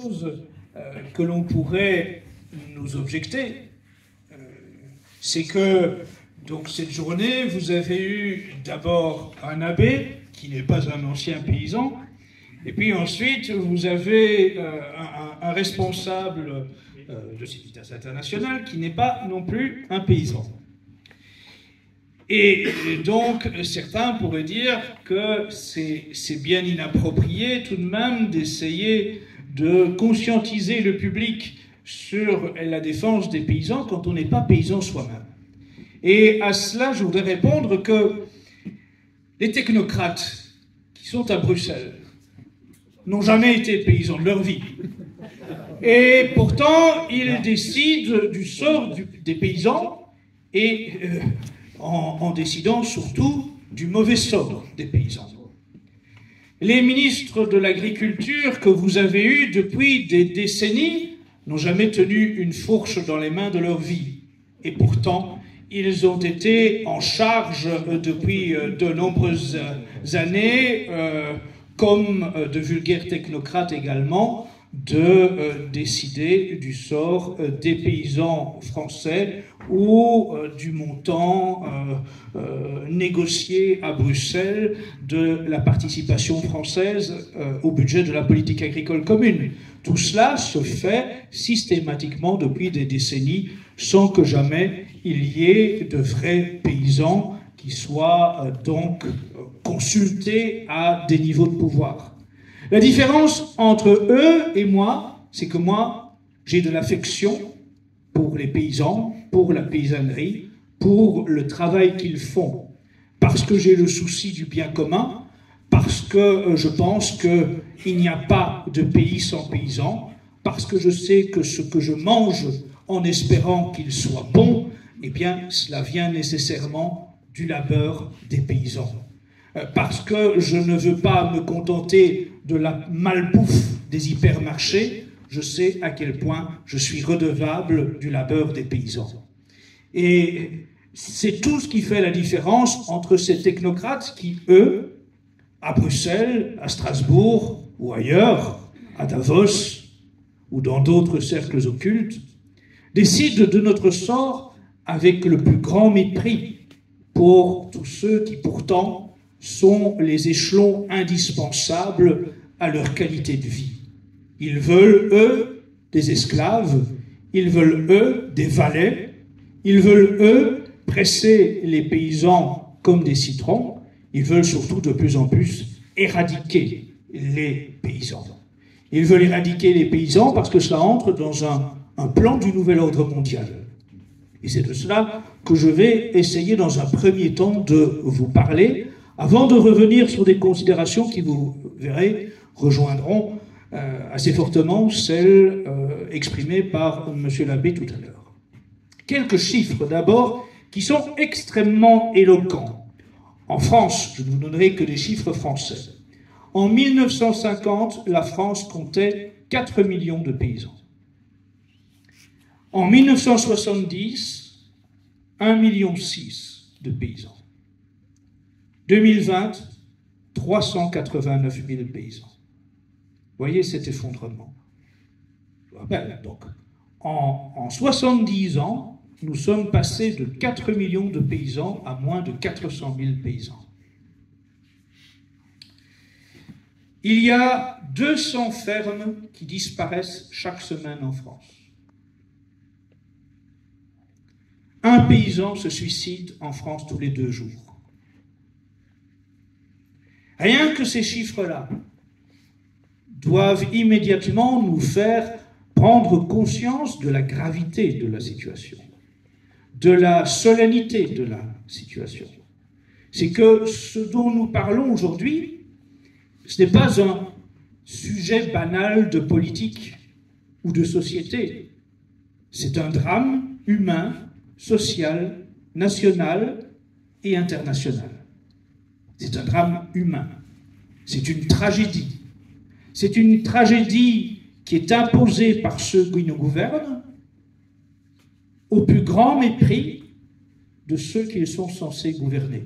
chose que l'on pourrait nous objecter, c'est que donc cette journée, vous avez eu d'abord un abbé, qui n'est pas un ancien paysan, et puis ensuite vous avez un responsable de Civitas International qui n'est pas non plus un paysan. Et donc, certains pourraient dire que c'est bien inapproprié tout de même d'essayer de conscientiser le public sur la défense des paysans quand on n'est pas paysan soi-même. Et à cela, je voudrais répondre que les technocrates qui sont à Bruxelles n'ont jamais été paysans de leur vie. Et pourtant, ils décident du sort des paysans et en décidant surtout du mauvais sort des paysans. Les ministres de l'Agriculture que vous avez eus depuis des décennies n'ont jamais tenu une fourche dans les mains de leur vie. Et pourtant, ils ont été en charge depuis de nombreuses années, comme de vulgaires technocrates également, de décider du sort des paysans français ou du montant négocié à Bruxelles de la participation française au budget de la politique agricole commune. Tout cela se fait systématiquement depuis des décennies sans que jamais il y ait de vrais paysans qui soient donc consultés à des niveaux de pouvoir. La différence entre eux et moi, c'est que moi, j'ai de l'affection pour les paysans, pour la paysannerie, pour le travail qu'ils font, parce que j'ai le souci du bien commun, parce que je pense qu'il n'y a pas de pays sans paysans, parce que je sais que ce que je mange en espérant qu'il soit bon, eh bien, cela vient nécessairement du labeur des paysans. Parce que je ne veux pas me contenter de la malbouffe des hypermarchés, je sais à quel point je suis redevable du labeur des paysans. Et c'est tout ce qui fait la différence entre ces technocrates qui, eux, à Bruxelles, à Strasbourg ou ailleurs, à Davos ou dans d'autres cercles occultes, décident de notre sort avec le plus grand mépris pour tous ceux qui pourtant sont les échelons indispensables à leur qualité de vie. Ils veulent, eux, des esclaves, ils veulent, eux, des valets, ils veulent, eux, presser les paysans comme des citrons, ils veulent surtout de plus en plus éradiquer les paysans. Ils veulent éradiquer les paysans parce que cela entre dans un plan du nouvel ordre mondial. Et c'est de cela que je vais essayer dans un premier temps de vous parler, avant de revenir sur des considérations qui, vous verrez, rejoindront assez fortement celles exprimées par M. l'abbé tout à l'heure. Quelques chiffres d'abord qui sont extrêmement éloquents. En France, je ne vous donnerai que des chiffres français. En 1950, la France comptait 4 millions de paysans. En 1970, 1,6 million de paysans. 2020, 389 000 paysans. Voyez cet effondrement. Je vous rappelle, donc, en 70 ans, nous sommes passés de 4 millions de paysans à moins de 400 000 paysans. Il y a 200 fermes qui disparaissent chaque semaine en France. Un paysan se suicide en France tous les 2 jours. Rien que ces chiffres-là doivent immédiatement nous faire prendre conscience de la gravité de la situation, de la solennité de la situation. C'est que ce dont nous parlons aujourd'hui, ce n'est pas un sujet banal de politique ou de société. C'est un drame humain, social, national et international. C'est un drame humain. C'est une tragédie. C'est une tragédie qui est imposée par ceux qui nous gouvernent au plus grand mépris de ceux qu'ils sont censés gouverner.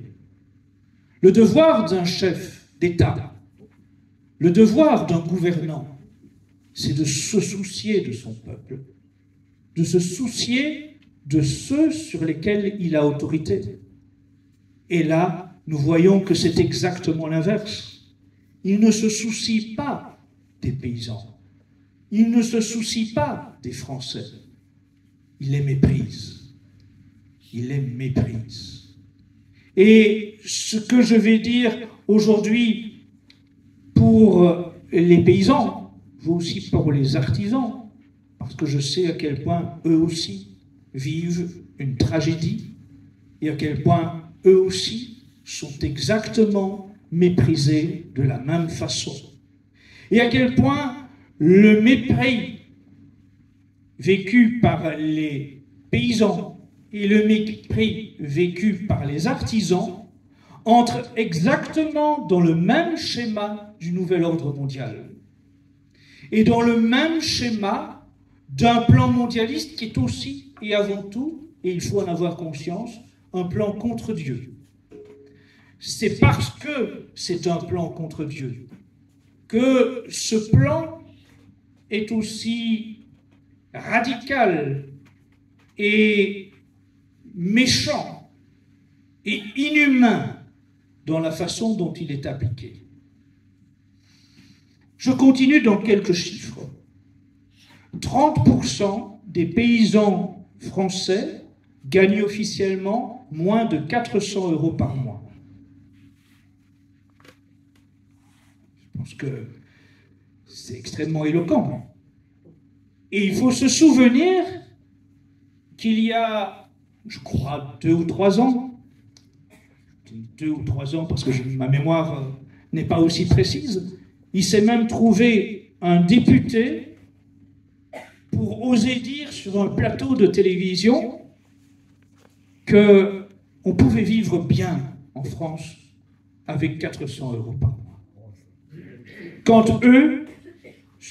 Le devoir d'un chef d'État, le devoir d'un gouvernant, c'est de se soucier de son peuple, de se soucier de ceux sur lesquels il a autorité. Et là, nous voyons que c'est exactement l'inverse. Il ne se soucie pas des paysans. Il ne se soucie pas des Français. Il les méprise. Il les méprise. Et ce que je vais dire aujourd'hui pour les paysans, vaut aussi pour les artisans, parce que je sais à quel point eux aussi vivent une tragédie et à quel point eux aussi sont exactement méprisés de la même façon. Et à quel point le mépris vécu par les paysans et le mépris vécu par les artisans entrent exactement dans le même schéma du nouvel ordre mondial. Et dans le même schéma d'un plan mondialiste qui est aussi et avant tout, et il faut en avoir conscience, un plan contre Dieu. C'est parce que c'est un plan contre Dieu que ce plan est aussi radical et méchant et inhumain dans la façon dont il est appliqué. Je continue dans quelques chiffres. 30% des paysans français gagnent officiellement moins de 400 € par mois. Je pense que c'est extrêmement éloquent. Et il faut se souvenir qu'il y a, je crois, 2 ou 3 ans, 2 ou 3 ans parce que ma mémoire n'est pas aussi précise, il s'est même trouvé un député pour oser dire sur un plateau de télévision qu'on pouvait vivre bien en France avec 400 € par mois. Quand eux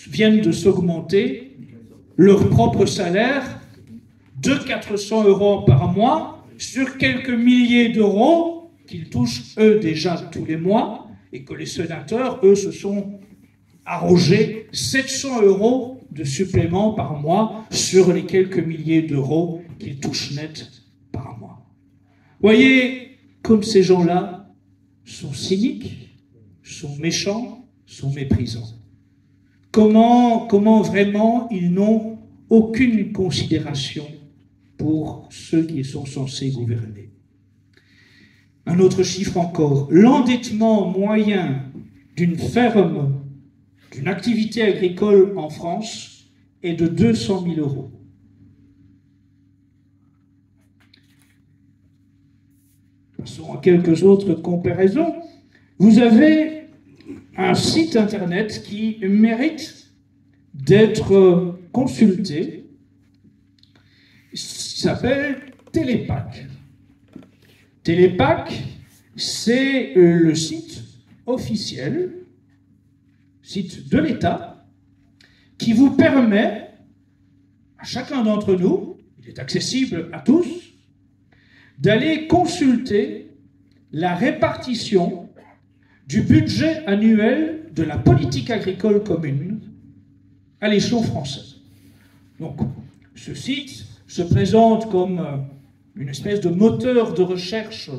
viennent de s'augmenter leur propre salaire de 400 € par mois sur quelques milliers d'euros qu'ils touchent eux déjà tous les mois, et que les sénateurs, eux, se sont arrogés 700 € de supplément par mois sur les quelques milliers d'euros qu'ils touchent net par mois. Voyez comme ces gens-là sont cyniques, sont méchants, sont méprisants. Comment vraiment ils n'ont aucune considération pour ceux qui sont censés gouverner. Un autre chiffre encore, l'endettement moyen d'une ferme, d'une activité agricole en France est de 200 000 €. Passons à quelques autres comparaisons. Vous avez un site internet qui mérite d'être consulté. Il s'appelle Télépac. Télépac, c'est le site officiel, site de l'État, qui vous permet, à chacun d'entre nous, il est accessible à tous, d'aller consulter la répartition du budget annuel de la politique agricole commune à l'échelon français. Donc, ce site se présente comme une espèce de moteur de recherche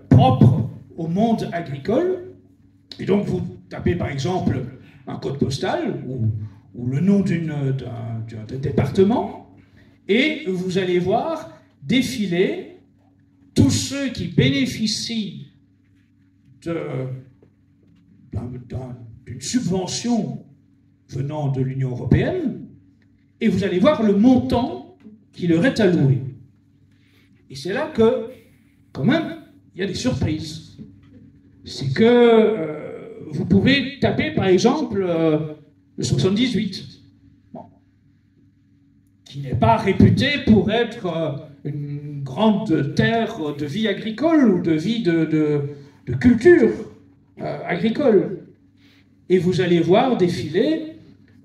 propre au monde agricole. Et donc, vous tapez par exemple un code postal ou le nom d'un département, et vous allez voir défiler tous ceux qui bénéficient d'une subvention venant de l'Union européenne, et vous allez voir le montant qui leur est alloué. Et c'est là que, quand même, il y a des surprises. C'est que vous pouvez taper, par exemple, le 78, bon, qui n'est pas réputé pour être une grande terre de vie agricole ou de vie de culture agricole. Et vous allez voir défiler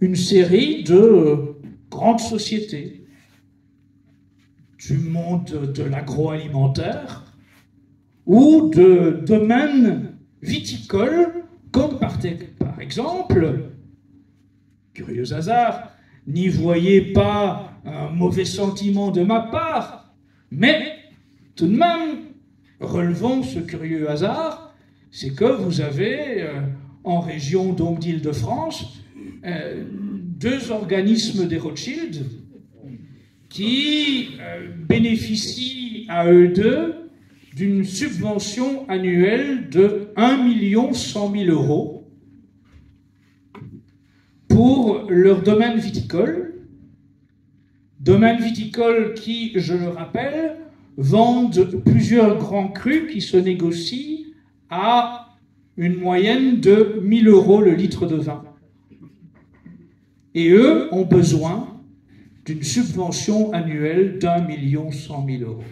une série de grandes sociétés du monde de l'agroalimentaire ou de domaines viticoles, comme par exemple curieux hasard, n'y voyez pas un mauvais sentiment de ma part, mais tout de même, relevons ce curieux hasard, c'est que vous avez, en région donc d'Île-de-France, deux organismes des Rothschild qui bénéficient à eux deux d'une subvention annuelle de 1 100 000 € pour leur domaine viticole. Domaine viticole qui, je le rappelle, vendent plusieurs grands crus qui se négocient à une moyenne de 1 000 € le litre de vin. Et eux ont besoin d'une subvention annuelle d'1 100 000 €.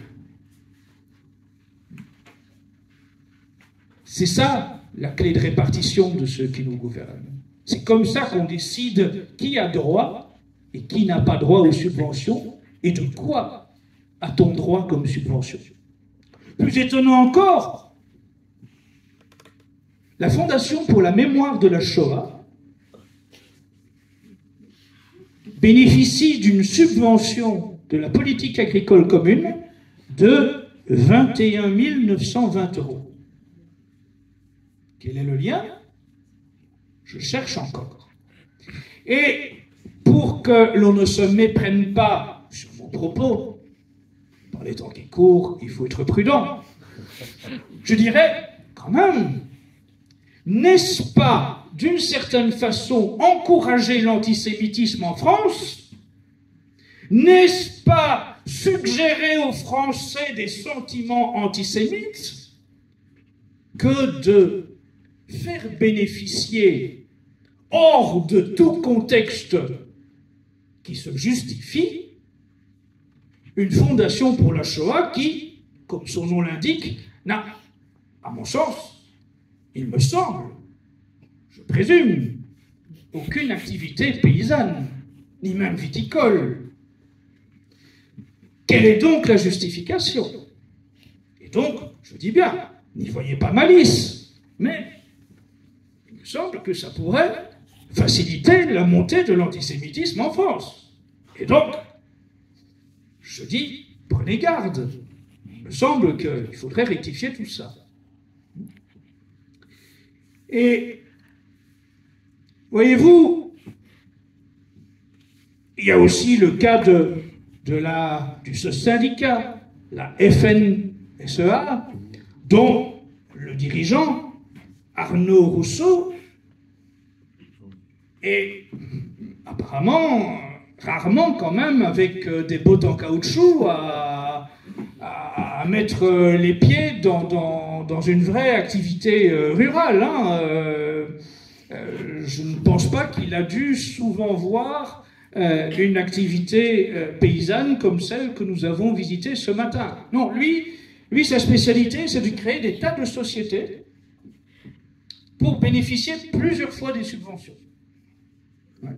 C'est ça la clé de répartition de ceux qui nous gouvernent. C'est comme ça qu'on décide qui a droit et qui n'a pas droit aux subventions et de quoi a-t-on droit comme subvention. Plus étonnant encore, la Fondation pour la mémoire de la Shoah bénéficie d'une subvention de la politique agricole commune de 21 920 €. Quel est le lien? Je cherche encore. Et pour que l'on ne se méprenne pas sur mon propos, dans les temps qui courent, il faut être prudent. Je dirais, quand même, n'est-ce pas, d'une certaine façon, encourager l'antisémitisme en France? N'est-ce pas suggérer aux Français des sentiments antisémites que de faire bénéficier, hors de tout contexte qui se justifie, une fondation pour la Shoah qui, comme son nom l'indique, n'a, à mon sens, il me semble, je présume, aucune activité paysanne, ni même viticole. Quelle est donc la justification? Et donc, je dis bien, n'y voyez pas malice, mais il me semble que ça pourrait faciliter la montée de l'antisémitisme en France. Et donc, je dis, prenez garde. Il me semble qu'il faudrait rectifier tout ça. Et, voyez-vous, il y a aussi le cas de ce syndicat, la FNSEA, dont le dirigeant, Arnaud Rousseau, est apparemment, rarement quand même, avec des bottes en caoutchouc, à mettre les pieds dans une vraie activité rurale. Je ne pense pas qu'il a dû souvent voir une activité paysanne comme celle que nous avons visitée ce matin. Non, lui, sa spécialité, c'est de créer des tas de sociétés pour bénéficier plusieurs fois des subventions. Ouais.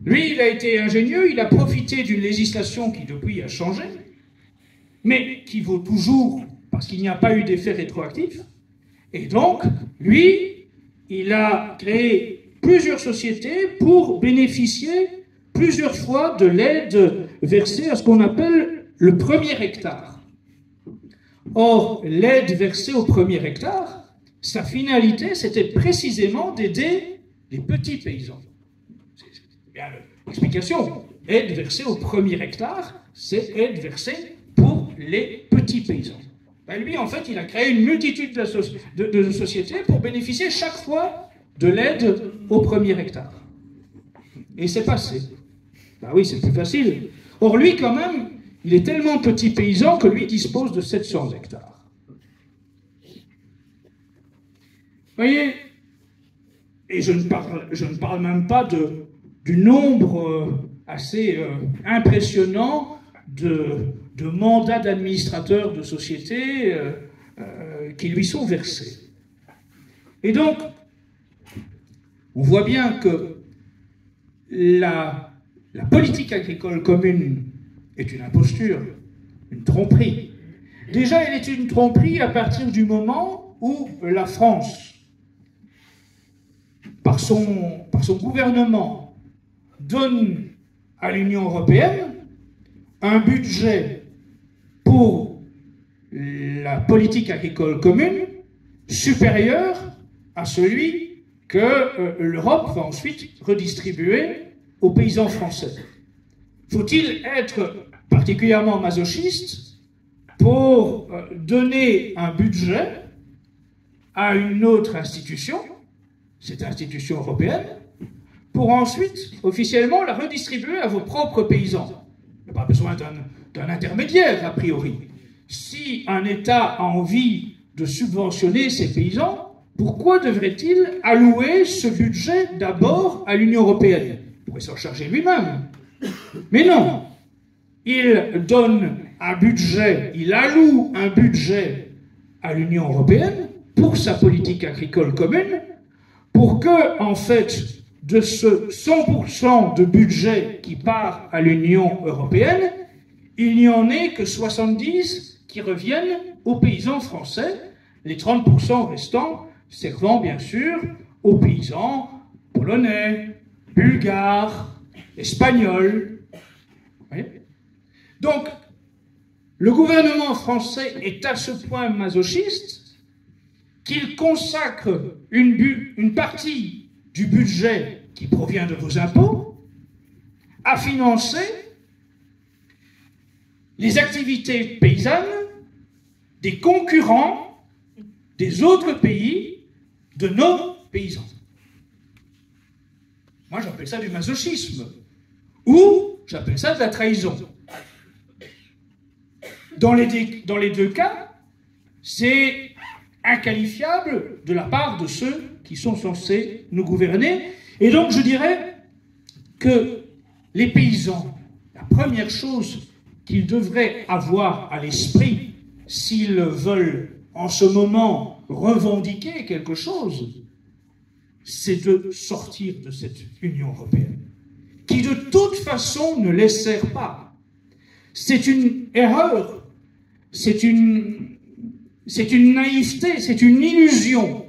Lui, il a été ingénieux, il a profité d'une législation qui depuis a changé, mais qui vaut toujours, parce qu'il n'y a pas eu d'effet rétroactif. Et donc, lui, il a créé plusieurs sociétés pour bénéficier plusieurs fois de l'aide versée à ce qu'on appelle le premier hectare. Or, l'aide versée au premier hectare, sa finalité, c'était précisément d'aider les petits paysans. C'est bien l'explication. Aide versée au premier hectare, c'est aide versée pour les petits paysans. Ben lui, en fait, il a créé une multitude de sociétés pour bénéficier chaque fois de l'aide au premier hectare. Et c'est passé. Ben oui, c'est plus facile. Or, lui, quand même, il est tellement petit paysan que lui dispose de 700 hectares. Vous voyez, et je ne parle même pas du nombre assez impressionnant de mandats d'administrateurs de sociétés qui lui sont versés. Et donc, on voit bien que la politique agricole commune est une imposture, une tromperie. Déjà, elle est une tromperie à partir du moment où la France, par son gouvernement, donne à l'Union européenne un budget pour la politique agricole commune supérieur à celui que l'Europe va ensuite redistribuer aux paysans français. Faut-il être particulièrement masochiste pour donner un budget à une autre institution, cette institution européenne, pour ensuite officiellement la redistribuer à vos propres paysans? Il n'y a pas besoin d'un intermédiaire, a priori. Si un État a envie de subventionner ses paysans, pourquoi devrait-il allouer ce budget d'abord à l'Union européenne? Il pourrait s'en charger lui-même. Mais non, il donne un budget, il alloue un budget à l'Union européenne pour sa politique agricole commune, pour que, en fait, de ce 100% de budget qui part à l'Union européenne, il n'y en ait que 70 qui reviennent aux paysans français, les 30% restants servant bien sûr aux paysans polonais, bulgares, espagnols. Donc, le gouvernement français est à ce point masochiste qu'il consacre une partie du budget qui provient de vos impôts à financer les activités paysannes des concurrents des autres pays de nos paysans. Moi, j'appelle ça du masochisme, ou j'appelle ça de la trahison. Dans les deux cas, c'est inqualifiable de la part de ceux qui sont censés nous gouverner. Et donc, je dirais que les paysans, la première chose qu'ils devraient avoir à l'esprit s'ils veulent en ce moment revendiquer quelque chose, c'est de sortir de cette Union européenne, qui de toute façon ne les sert pas. C'est une erreur, c'est une naïveté, c'est une illusion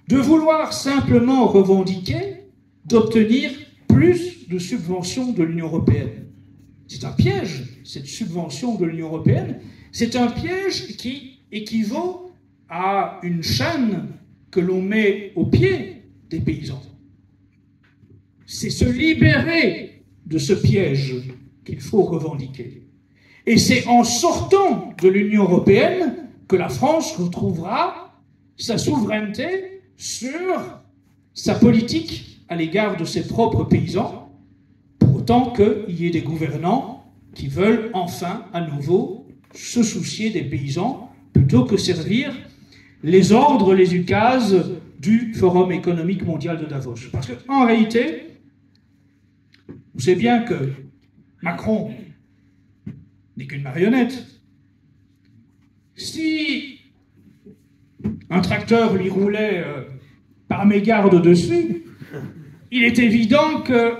de vouloir simplement revendiquer d'obtenir plus de subventions de l'Union européenne. C'est un piège, cette subvention de l'Union européenne. C'est un piège qui équivaut à une chaîne que l'on met au pied des paysans. C'est se libérer de ce piège qu'il faut revendiquer. Et c'est en sortant de l'Union européenne que la France retrouvera sa souveraineté sur sa politique à l'égard de ses propres paysans, pour autant qu'il y ait des gouvernants qui veulent enfin à nouveau se soucier des paysans plutôt que servir les ordres, les ukases du Forum économique mondial de Davos. Parce qu'en réalité, vous savez bien que Macron n'est qu'une marionnette. Si un tracteur lui roulait par mégarde dessus, il est évident que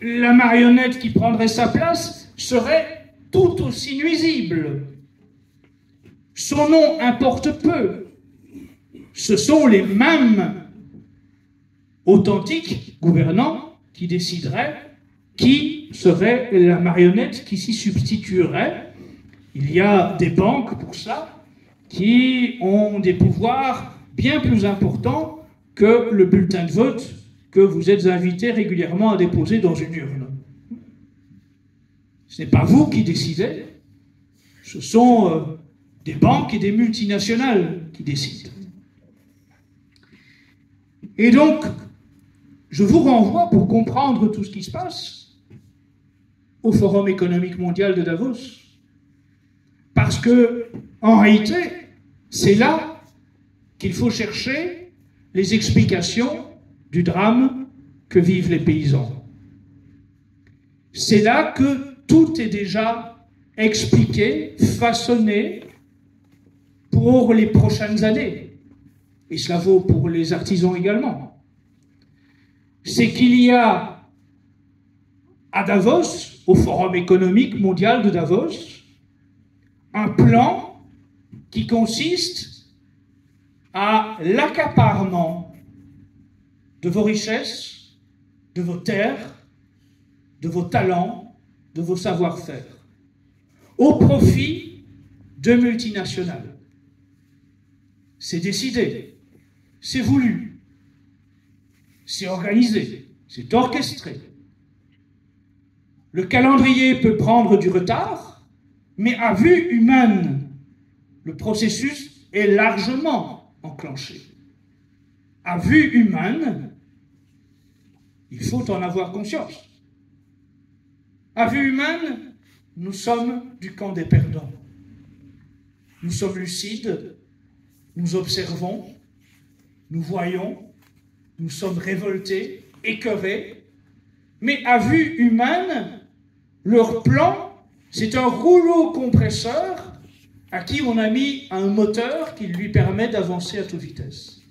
la marionnette qui prendrait sa place serait tout aussi nuisible. Son nom importe peu. Ce sont les mêmes authentiques gouvernants qui décideraient qui serait la marionnette qui s'y substituerait. Il y a des banques pour ça qui ont des pouvoirs bien plus importants que le bulletin de vote que vous êtes invité régulièrement à déposer dans une urne. Ce n'est pas vous qui décidez, ce sont des banques et des multinationales qui décident. Et donc, je vous renvoie, pour comprendre tout ce qui se passe, au Forum économique mondial de Davos. Parce que, en réalité, c'est là qu'il faut chercher les explications du drame que vivent les paysans. C'est là que tout est déjà expliqué, façonné pour les prochaines années. Et cela vaut pour les artisans également. C'est qu'il y a à Davos, au Forum économique mondial de Davos, un plan qui consiste à l'accaparement de vos richesses, de vos terres, de vos talents, de vos savoir-faire, au profit de multinationales. C'est décidé, c'est voulu, c'est organisé, c'est orchestré. Le calendrier peut prendre du retard, mais à vue humaine, le processus est largement enclenché. À vue humaine, il faut en avoir conscience. À vue humaine, nous sommes du camp des perdants. Nous sommes lucides, nous observons, nous voyons, nous sommes révoltés, écœurés, mais à vue humaine, leur plan, c'est un rouleau compresseur à qui on a mis un moteur qui lui permet d'avancer à toute vitesse.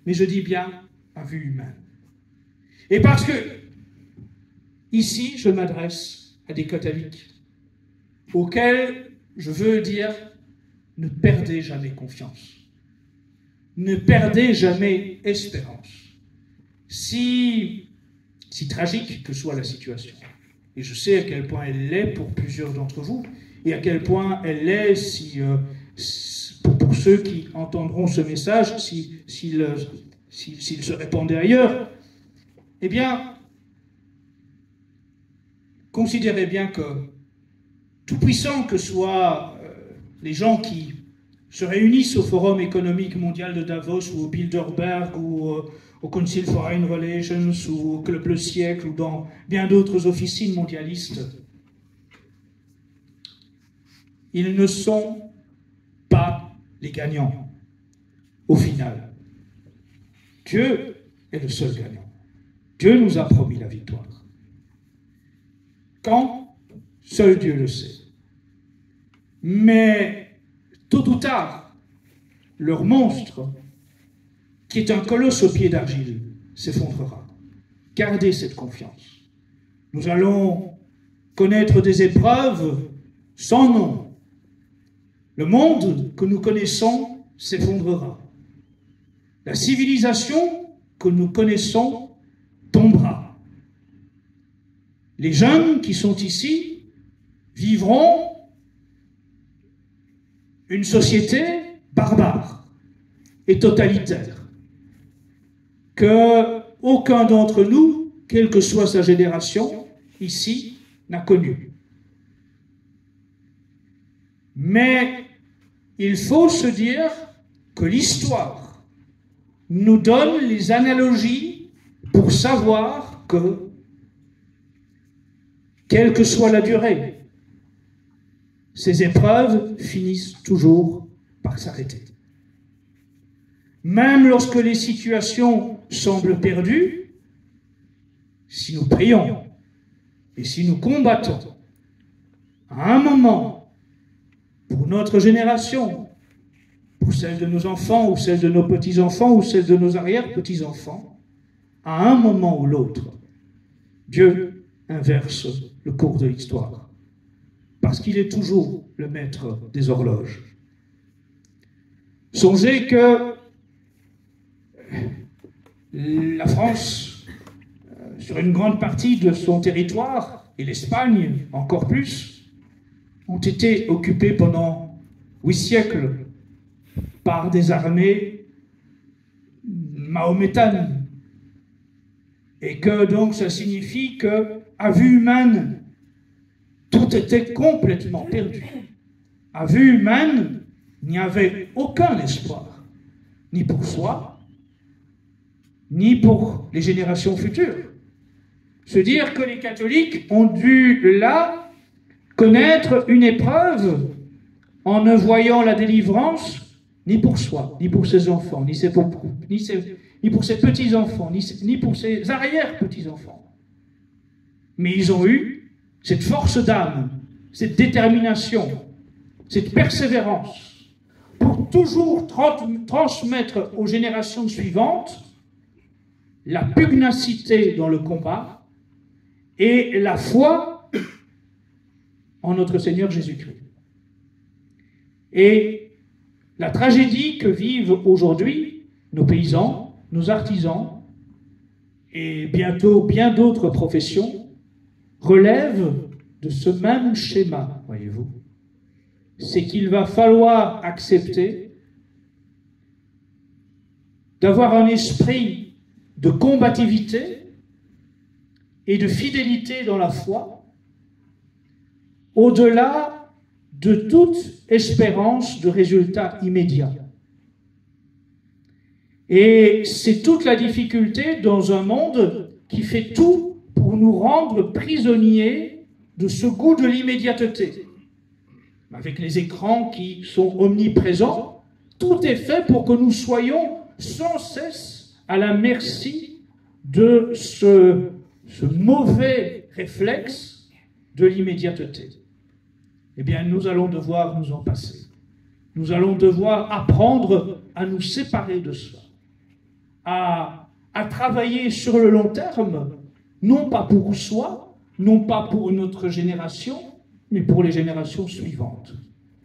Mais je dis bien à vue humaine. Et parce que, ici, je m'adresse à des catholiques auxquels je veux dire, ne perdez jamais confiance. Ne perdez jamais espérance. Si tragique que soit la situation, et je sais à quel point elle l'est pour plusieurs d'entre vous, et à quel point elle l'est pour ceux qui entendront ce message, s'il se répandait ailleurs, eh bien, considérez bien que, tout puissant que soient les gens qui se réunissent au Forum économique mondial de Davos, ou au Bilderberg, ou au Council Foreign Relations, ou au Club Le Siècle, ou dans bien d'autres officines mondialistes, ils ne sont pas les gagnants, au final. Dieu est le seul gagnant. Dieu nous a promis la victoire. Quand? Seul Dieu le sait. Mais, tôt ou tard, leur monstre, qui est un colosse au pied d'argile, s'effondrera. Gardez cette confiance. Nous allons connaître des épreuves sans nom. Le monde que nous connaissons s'effondrera. La civilisation que nous connaissons tombera. Les jeunes qui sont ici vivront une société barbare et totalitaire que aucun d'entre nous, quelle que soit sa génération, ici, n'a connue. Mais il faut se dire que l'histoire nous donne les analogies pour savoir que, quelle que soit la durée, ces épreuves finissent toujours par s'arrêter. Même lorsque les situations semblent perdues, si nous prions et si nous combattons, à un moment, pour notre génération, pour celle de nos enfants, ou celle de nos petits-enfants, ou celle de nos arrière-petits-enfants, à un moment ou l'autre, Dieu inverse le cours de l'histoire. Parce qu'il est toujours le maître des horloges. Songez que la France, sur une grande partie de son territoire, et l'Espagne encore plus, ont été occupés pendant 8 siècles par des armées mahométanes. Et que donc ça signifie que, à vue humaine, tout était complètement perdu. À vue humaine, il n'y avait aucun espoir, ni pour soi, ni pour les générations futures. Se dire que les catholiques ont dû là connaître une épreuve en ne voyant la délivrance ni pour soi, ni pour ses enfants, ni pour ses petits-enfants, ni pour ses arrière-petits-enfants. Mais ils ont eu cette force d'âme, cette détermination, cette persévérance, pour toujours transmettre aux générations suivantes la pugnacité dans le combat et la foi en notre Seigneur Jésus-Christ. Et la tragédie que vivent aujourd'hui nos paysans, nos artisans, et bientôt bien d'autres professions, relève de ce même schéma, voyez-vous. C'est qu'il va falloir accepter d'avoir un esprit de combativité et de fidélité dans la foi, au-delà de toute espérance de résultats immédiats. Et c'est toute la difficulté dans un monde qui fait tout pour nous rendre prisonniers de ce goût de l'immédiateté. Avec les écrans qui sont omniprésents, tout est fait pour que nous soyons sans cesse à la merci de ce mauvais réflexe de l'immédiateté. Eh bien, nous allons devoir nous en passer. Nous allons devoir apprendre à nous séparer de cela, à travailler sur le long terme, non pas pour soi, non pas pour notre génération, mais pour les générations suivantes.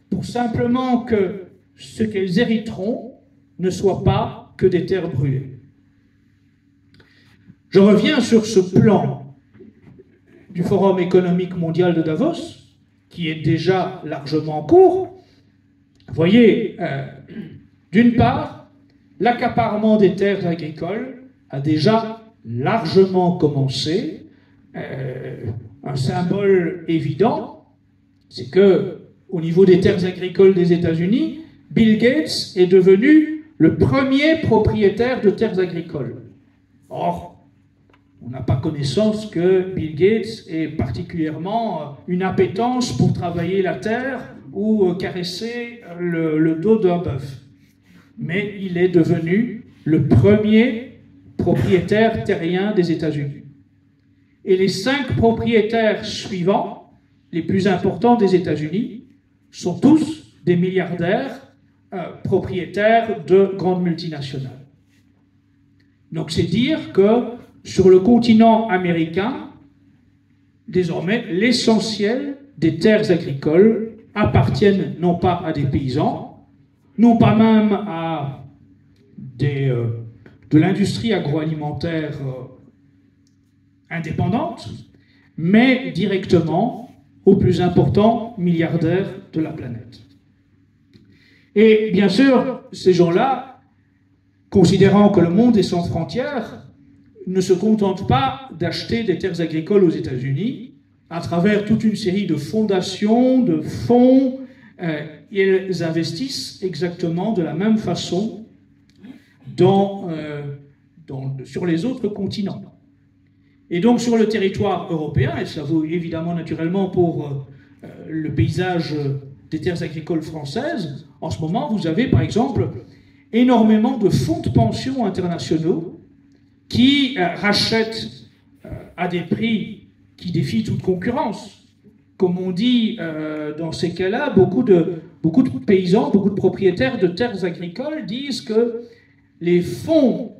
Pour simplement que ce qu'elles hériteront ne soit pas que des terres brûlées. Je reviens sur ce plan du Forum économique mondial de Davos, qui est déjà largement en cours. Vous voyez, d'une part, l'accaparement des terres agricoles a déjà largement commencé. Un symbole évident, c'est que, au niveau des terres agricoles des États-Unis, Bill Gates est devenu le premier propriétaire de terres agricoles. Or, on n'a pas connaissance que Bill Gates ait particulièrement une appétence pour travailler la terre ou caresser le dos d'un bœuf. Mais il est devenu le premier propriétaire terrien des États-Unis. Et les 5 propriétaires suivants, les plus importants des États-Unis, sont tous des milliardaires propriétaires de grandes multinationales. Donc c'est dire que sur le continent américain, désormais, l'essentiel des terres agricoles appartiennent non pas à des paysans, non pas même à de l'industrie agroalimentaire indépendante, mais directement aux plus importants milliardaires de la planète. Et bien sûr, ces gens-là, considérant que le monde est sans frontières, ne se contentent pas d'acheter des terres agricoles aux États-Unis à travers toute une série de fondations, de fonds. Ils investissent exactement de la même façon sur les autres continents. Et donc sur le territoire européen, et ça vaut évidemment naturellement pour le paysage des terres agricoles françaises, en ce moment vous avez par exemple énormément de fonds de pension internationaux qui rachètent à des prix qui défient toute concurrence. Comme on dit dans ces cas-là, beaucoup de paysans, beaucoup de propriétaires de terres agricoles disent que les fonds,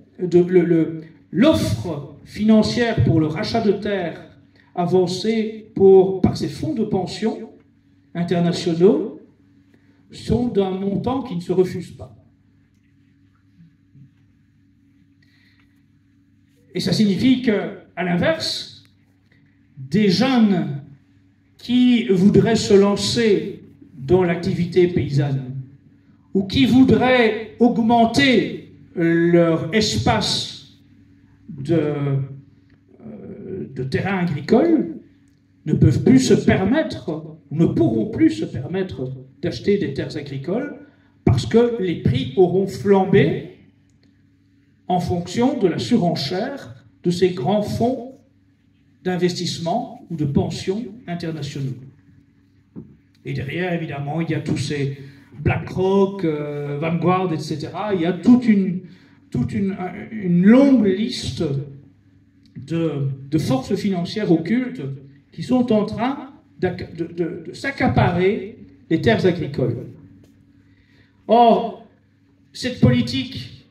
l'offre financière pour le rachat de terres avancée par ces fonds de pension internationaux sont d'un montant qui ne se refuse pas. Et ça signifie qu'à l'inverse, des jeunes qui voudraient se lancer dans l'activité paysanne ou qui voudraient augmenter leur espace de terrain agricole ne peuvent plus se permettre, ne pourront plus se permettre d'acheter des terres agricoles parce que les prix auront flambé en fonction de la surenchère de ces grands fonds d'investissement ou de pension internationaux. Et derrière, évidemment, il y a tous ces BlackRock, Vanguard, etc. Il y a toute une longue liste de forces financières occultes qui sont en train de s'accaparer les terres agricoles. Or, cette politique,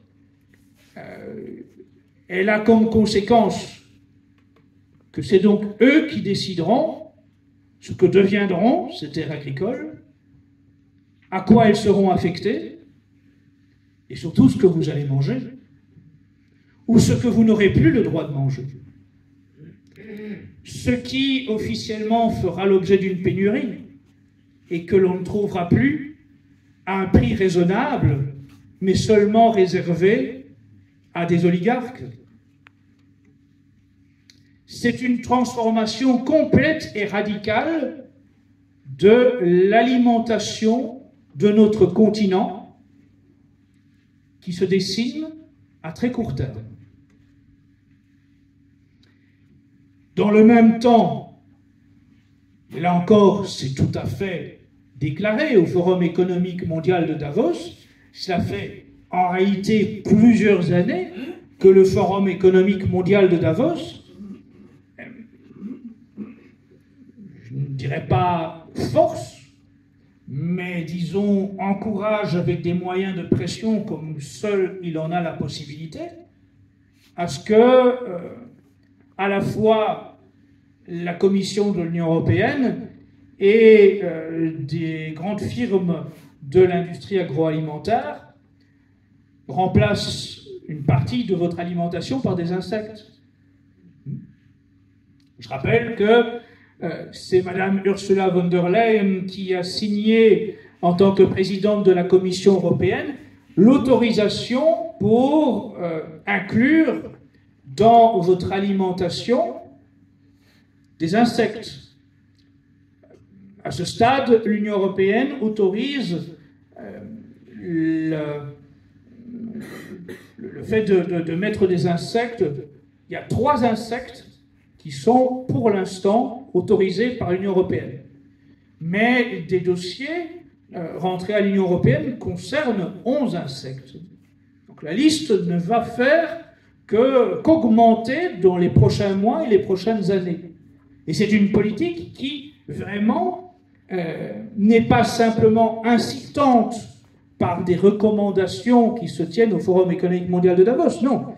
elle a comme conséquence que c'est donc eux qui décideront ce que deviendront ces terres agricoles, à quoi elles seront affectées, et surtout ce que vous allez manger, ou ce que vous n'aurez plus le droit de manger. ce qui officiellement fera l'objet d'une pénurie et que l'on ne trouvera plus à un prix raisonnable, mais seulement réservé à des oligarques. C'est une transformation complète et radicale de l'alimentation de notre continent qui se dessine à très court terme. Dans le même temps, et là encore, c'est tout à fait déclaré au Forum économique mondial de Davos, cela fait en réalité plusieurs années que le Forum économique mondial de Davos, je ne dirais pas force, mais disons encourage avec des moyens de pression comme seul il en a la possibilité, à ce que à la fois la Commission de l'Union européenne et des grandes firmes de l'industrie agroalimentaire remplacent une partie de votre alimentation par des insectes. Je rappelle que c'est Madame Ursula von der Leyen qui a signé, en tant que présidente de la Commission européenne, l'autorisation pour inclure dans votre alimentation des insectes. À ce stade, l'Union européenne autorise le fait de mettre des insectes. Il y a 3 insectes qui sont pour l'instant autorisés par l'Union européenne. Mais des dossiers rentrés à l'Union européenne concernent 11 insectes. Donc la liste ne va faire qu'augmenter dans les prochains mois et les prochaines années. Et c'est une politique qui, vraiment, n'est pas simplement incitante par des recommandations qui se tiennent au Forum économique mondial de Davos, non.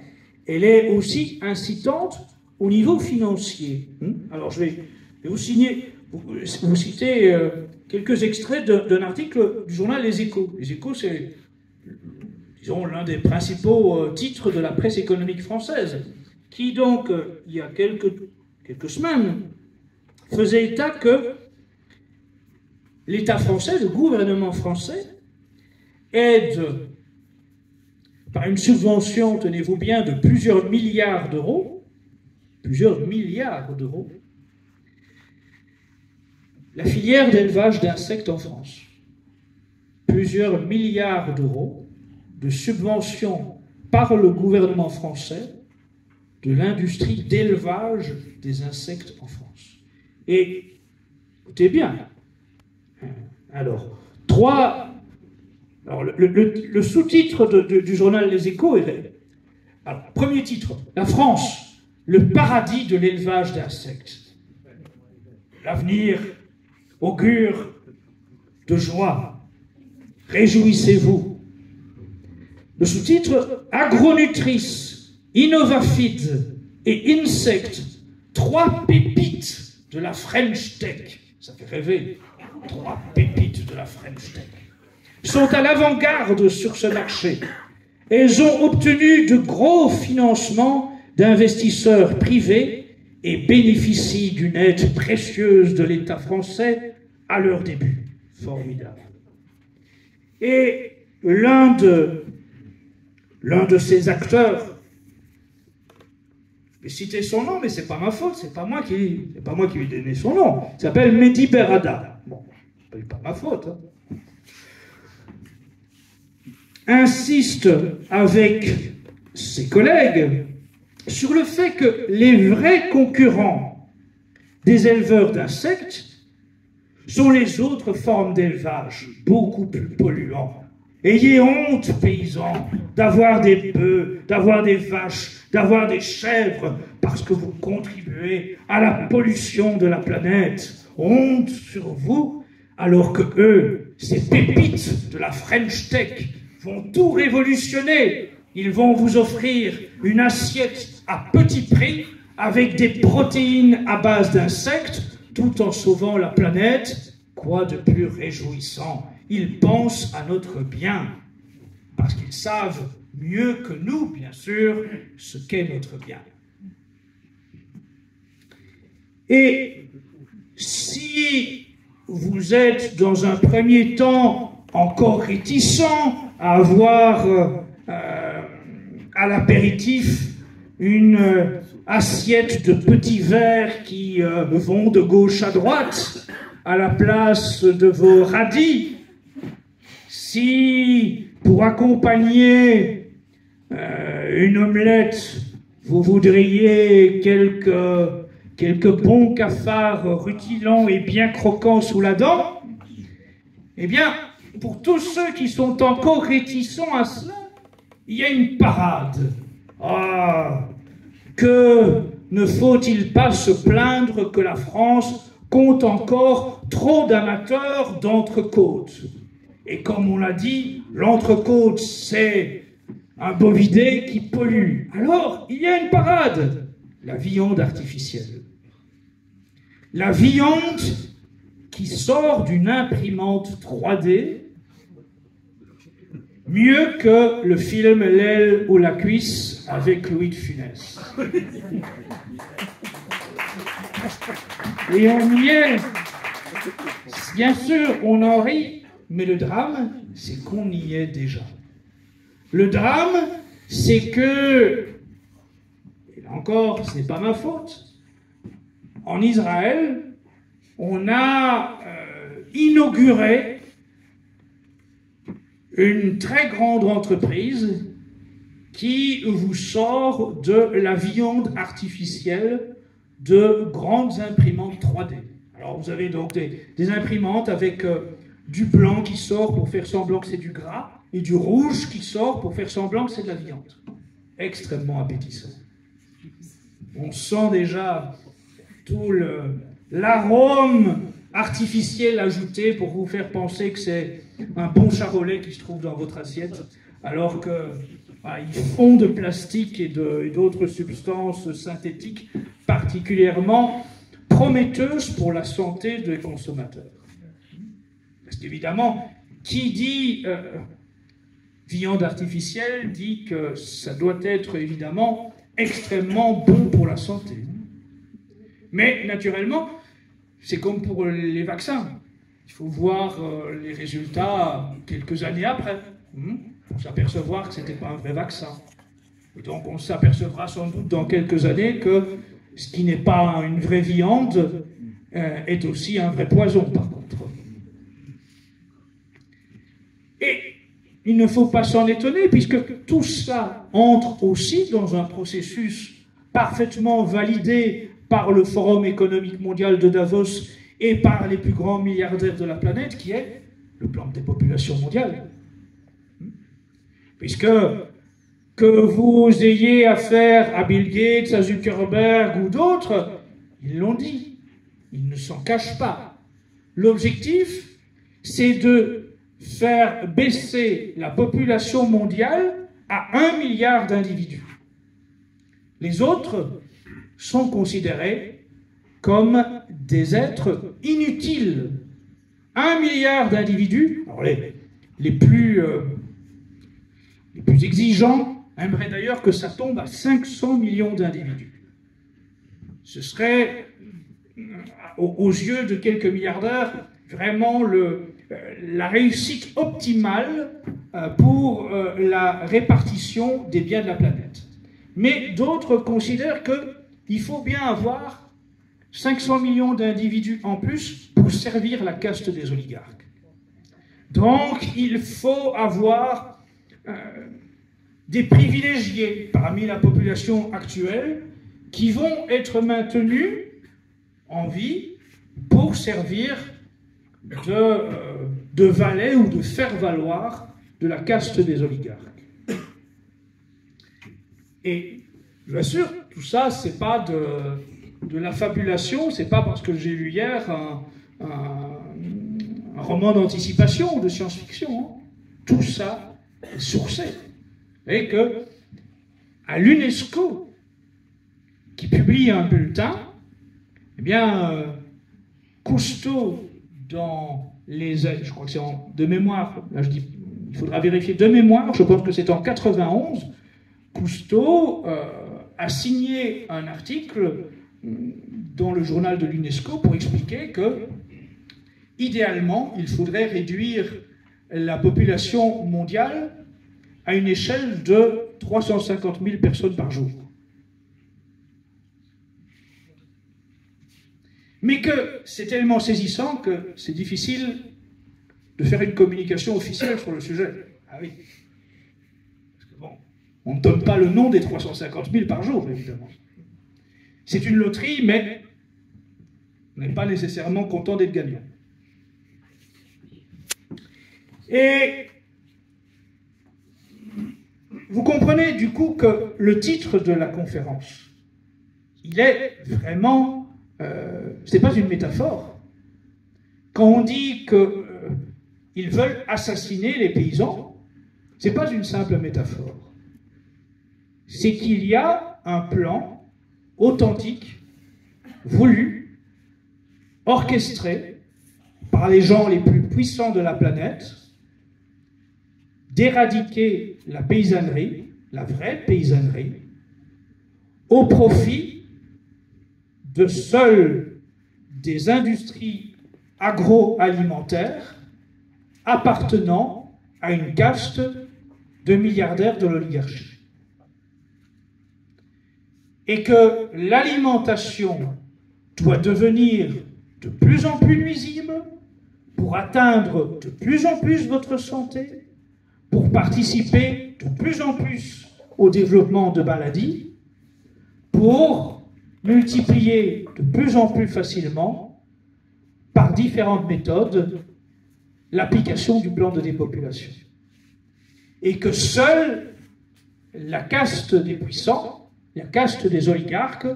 Elle est aussi incitante au niveau financier. Alors je vais vous citer quelques extraits d'un article du journal Les Échos. Les Échos, c'est, disons, l'un des principaux titres de la presse économique française, qui donc, il y a quelques semaines, faisait état que l'État français, le gouvernement français, aide par une subvention, tenez-vous bien, de plusieurs milliards d'euros, la filière d'élevage d'insectes en France. Plusieurs milliards d'euros de subventions par le gouvernement français de l'industrie d'élevage des insectes en France. Et, écoutez bien, alors, le sous-titre du journal Les Échos est... Alors, premier titre, la France, le paradis de l'élevage d'insectes. L'avenir augure de joie. Réjouissez-vous. Le sous-titre, Agronutrice, Innovafeed et Insect, 3 pépites de la French Tech. Ça fait rêver. 3 pépites de la French Tech. Sont à l'avant-garde sur ce marché. Elles ont obtenu de gros financements d'investisseurs privés et bénéficient d'une aide précieuse de l'État français à leur début. Formidable. Et l'un de ces acteurs, je vais citer son nom, mais c'est pas ma faute, c'est pas moi qui lui ai donné son nom, il s'appelle Mehdi Berada. Bon, c'est pas ma faute. Insiste avec ses collègues sur le fait que les vrais concurrents des éleveurs d'insectes sont les autres formes d'élevage, beaucoup plus polluants. Ayez honte, paysans, d'avoir des bœufs, d'avoir des vaches, d'avoir des chèvres, parce que vous contribuez à la pollution de la planète. Honte sur vous, alors que eux, ces pépites de la French Tech, vont tout révolutionner. Ils vont vous offrir une assiette à petit prix avec des protéines à base d'insectes tout en sauvant la planète. Quoi de plus réjouissant? Ils pensent à notre bien parce qu'ils savent mieux que nous, bien sûr, ce qu'est notre bien. Et si vous êtes dans un premier temps encore réticent à avoir à l'apéritif une assiette de petits verres qui vont de gauche à droite à la place de vos radis, si pour accompagner une omelette vous voudriez quelques bons cafards rutilants et bien croquants sous la dent, eh bien, pour tous ceux qui sont encore réticents à cela, il y a une parade. Ah, que ne faut-il pas se plaindre que la France compte encore trop d'amateurs d'entrecôte. Et comme on l'a dit, l'entrecôte, c'est un bovidé qui pollue. Alors, il y a une parade. La viande artificielle. La viande qui sort d'une imprimante 3D, mieux que le film L'aile ou la cuisse avec Louis de Funès. Et on y est. Bien sûr, on en rit, mais le drame, c'est qu'on y est déjà. Le drame, c'est que, et là encore, ce n'est pas ma faute, en Israël, on a inauguré une très grande entreprise qui vous sort de la viande artificielle de grandes imprimantes 3D. Alors vous avez donc des imprimantes avec du blanc qui sort pour faire semblant que c'est du gras et du rouge qui sort pour faire semblant que c'est de la viande. Extrêmement appétissant. On sent déjà tout l'arôme artificiel ajouté pour vous faire penser que c'est un bon charolais qui se trouve dans votre assiette, alors que ils font de plastique et d'autres substances synthétiques particulièrement prometteuses pour la santé des consommateurs. Parce qu'évidemment, qui dit viande artificielle dit que ça doit être évidemment extrêmement bon pour la santé. Mais naturellement, c'est comme pour les vaccins. Il faut voir les résultats quelques années après, pour s'apercevoir que ce n'était pas un vrai vaccin. Et donc on s'apercevra sans doute dans quelques années que ce qui n'est pas une vraie viande est aussi un vrai poison, par contre. Et il ne faut pas s'en étonner, puisque tout ça entre aussi dans un processus parfaitement validé par le Forum économique mondial de Davos et par les plus grands milliardaires de la planète, qui est le plan de dépopulation mondiale. Puisque que vous ayez affaire à Bill Gates, à Zuckerberg ou d'autres, ils l'ont dit, ils ne s'en cachent pas. L'objectif, c'est de faire baisser la population mondiale à 1 milliard d'individus. Les autres sont considérés comme des êtres inutiles. 1 milliard d'individus, alors les plus exigeants aimeraient d'ailleurs que ça tombe à 500 millions d'individus. Ce serait, aux yeux de quelques milliardaires, vraiment la réussite optimale pour la répartition des biens de la planète. Mais d'autres considèrent qu'il faut bien avoir 500 millions d'individus en plus pour servir la caste des oligarques. Donc il faut avoir des privilégiés parmi la population actuelle qui vont être maintenus en vie pour servir de valet ou de faire-valoir de la caste des oligarques. Et bien sûr, tout ça, c'est pas de la fabulation, c'est pas parce que j'ai lu hier un roman d'anticipation ou de science-fiction. Hein. Tout ça est sourcé. Et que à l'UNESCO, qui publie un bulletin, eh bien, Cousteau, dans les... Je crois que c'est de mémoire, là je dis, il faudra vérifier de mémoire, je pense que c'est en 91, Cousteau a signé un article dans le journal de l'UNESCO pour expliquer que, idéalement, il faudrait réduire la population mondiale à une échelle de 350 000 personnes par jour. Mais que c'est tellement saisissant que c'est difficile de faire une communication officielle sur le sujet. Ah oui. Parce que bon, on ne donne pas le nom des 350 000 par jour, évidemment. C'est une loterie, mais on n'est pas nécessairement content d'être gagnant. Et vous comprenez du coup que le titre de la conférence, il est vraiment... ce n'est pas une métaphore. Quand on dit qu'ils veulent assassiner les paysans, ce n'est pas une simple métaphore. C'est qu'il y a un plan authentique, voulu, orchestré par les gens les plus puissants de la planète, d'éradiquer la paysannerie, la vraie paysannerie, au profit de seules des industries agroalimentaires appartenant à une caste de milliardaires de l'oligarchie. Et que l'alimentation doit devenir de plus en plus nuisible pour atteindre de plus en plus votre santé, pour participer de plus en plus au développement de maladies, pour multiplier de plus en plus facilement, par différentes méthodes, l'application du plan de dépopulation. Et que seule la caste des puissants, la caste des oligarques,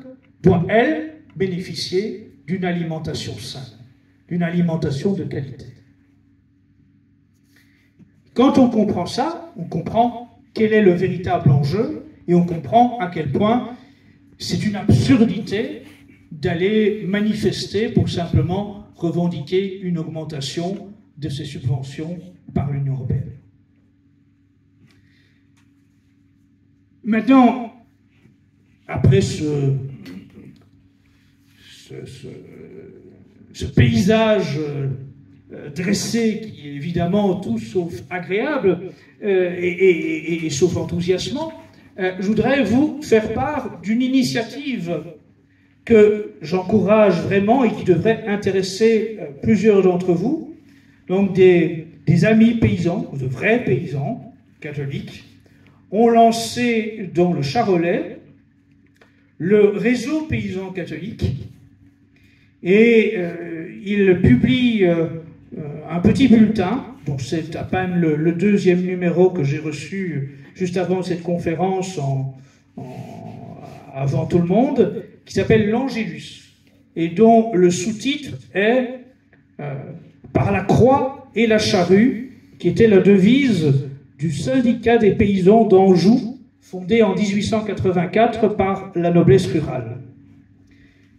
doit, elle, bénéficier d'une alimentation saine, d'une alimentation de qualité. Quand on comprend ça, on comprend quel est le véritable enjeu et on comprend à quel point c'est une absurdité d'aller manifester pour simplement revendiquer une augmentation de ces subventions par l'Union européenne. Maintenant, après ce paysage dressé qui est évidemment tout sauf agréable et sauf enthousiasmant, je voudrais vous faire part d'une initiative que j'encourage vraiment et qui devrait intéresser plusieurs d'entre vous, donc des amis paysans, de vrais paysans catholiques, ont lancé dans le Charolais le réseau paysan catholique et ils publient un petit bulletin, dont c'est à peine le deuxième numéro que j'ai reçu juste avant cette conférence, avant tout le monde, qui s'appelle l'Angélus, et dont le sous-titre est « Par la croix et la charrue », qui était la devise du syndicat des paysans d'Anjou, fondé en 1884 par la noblesse rurale.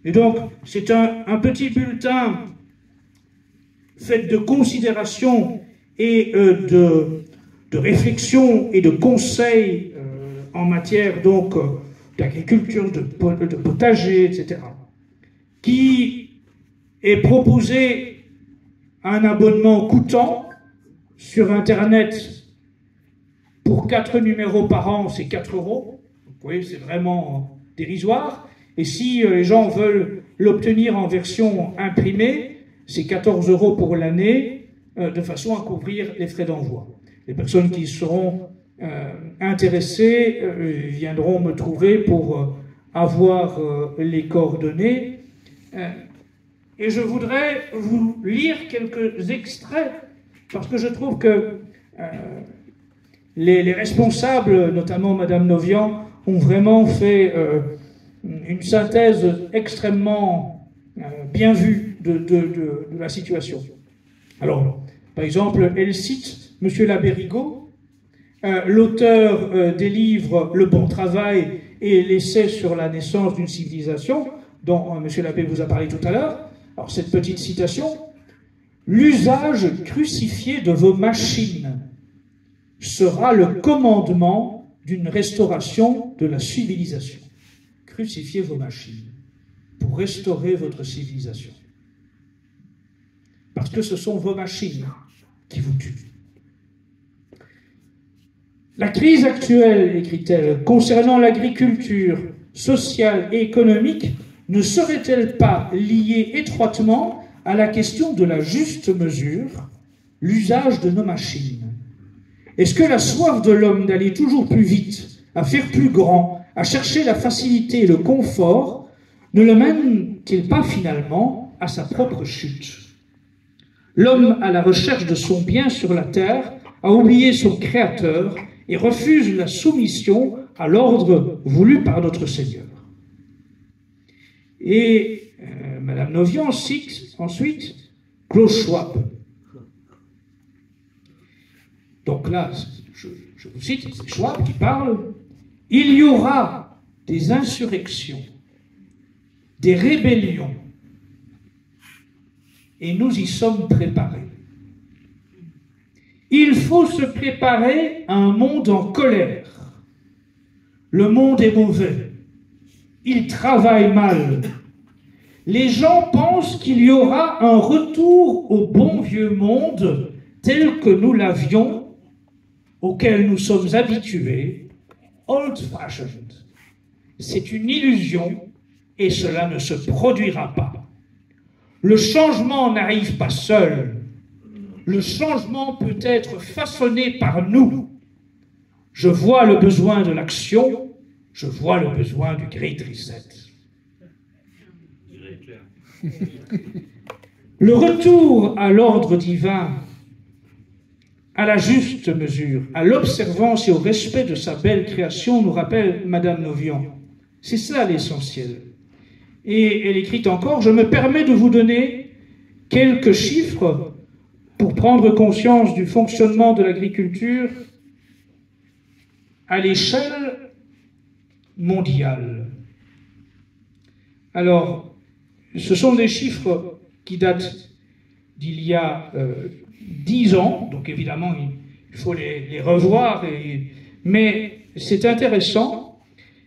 Et donc, c'est un petit bulletin fait de considérations et de réflexion et de conseils en matière donc d'agriculture, de potager, etc., qui est proposé à un abonnement coûtant sur Internet pour 4 numéros par an, c'est 4 €. Vous voyez, c'est vraiment dérisoire. Et si les gens veulent l'obtenir en version imprimée, c'est 14 € pour l'année, de façon à couvrir les frais d'envoi. Les personnes qui seront intéressées viendront me trouver pour avoir les coordonnées. Et je voudrais vous lire quelques extraits, parce que je trouve que les responsables, notamment Madame Novian, ont vraiment fait une synthèse extrêmement bien vue de la situation. Alors, par exemple, elle cite M. Labérigot, l'auteur des livres Le Bon Travail et l'essai sur la naissance d'une civilisation, dont M. Labbé vous a parlé tout à l'heure. Alors, cette petite citation, « L'usage crucifié de vos machines sera le commandement d'une restauration de la civilisation. » Crucifiez vos machines. pour restaurer votre civilisation. Parce que ce sont vos machines qui vous tuent. La crise actuelle, écrit-elle, concernant l'agriculture sociale et économique, ne serait-elle pas liée étroitement à la question de la juste mesure, l'usage de nos machines? Est-ce que la soif de l'homme d'aller toujours plus vite, à faire plus grand, à chercher la facilité et le confort, ne le mène-t-il pas finalement à sa propre chute? L'homme, à la recherche de son bien sur la terre, a oublié son Créateur et refuse la soumission à l'ordre voulu par notre Seigneur. Et Madame Novian cite ensuite Klaus Schwab. Donc là, je vous cite, c'est Schwab qui parle. Il y aura des insurrections, des rébellions, et nous y sommes préparés. Il faut se préparer à un monde en colère. Le monde est mauvais. Il travaille mal. Les gens pensent qu'il y aura un retour au bon vieux monde tel que nous l'avions, auquel nous sommes habitués, old-fashioned. C'est une illusion et cela ne se produira pas. Le changement n'arrive pas seul. Le changement peut être façonné par nous. Je vois le besoin de l'action, je vois le besoin du Great Reset. Le retour à l'ordre divin, à la juste mesure, à l'observance et au respect de sa belle création, nous rappelle Madame Novian. C'est cela l'essentiel. Et elle écrit encore, « Je me permets de vous donner quelques chiffres pour prendre conscience du fonctionnement de l'agriculture à l'échelle mondiale. » Alors, ce sont des chiffres qui datent d'il y a 10 ans, donc évidemment il faut les revoir, mais c'est intéressant,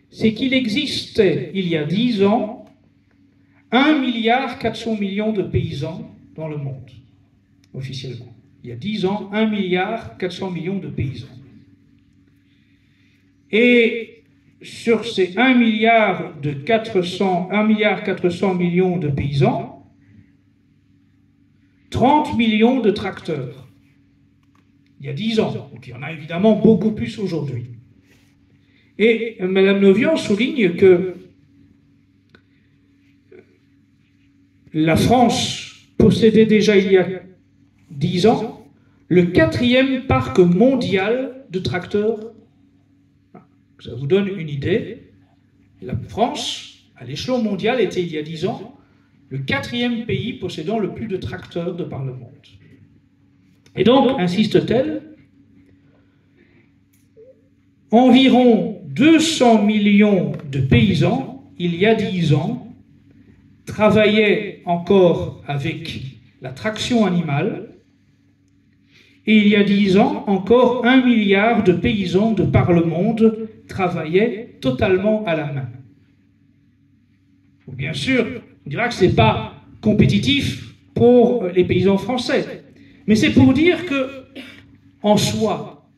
c'est qu'il existait il y a 10 ans 1,4 milliard de paysans dans le monde, officiellement. Il y a 10 ans, 1,4 milliard de paysans. Et sur ces 1,4 milliard de paysans, 30 millions de tracteurs. Il y a 10 ans. Donc il y en a évidemment beaucoup plus aujourd'hui. Et Mme Novian souligne que la France possédait déjà il y a 10 ans le 4e parc mondial de tracteurs. Ça vous donne une idée. La France, à l'échelon mondial, était il y a 10 ans le 4e pays possédant le plus de tracteurs de par le monde. Et donc, insiste-t-elle, environ 200 millions de paysans, il y a 10 ans, travaillaient encore avec la traction animale, et il y a 10 ans, encore 1 milliard de paysans de par le monde travaillaient totalement à la main. Bien sûr, on dira que ce n'est pas compétitif pour les paysans français, mais c'est pour dire que, en soi,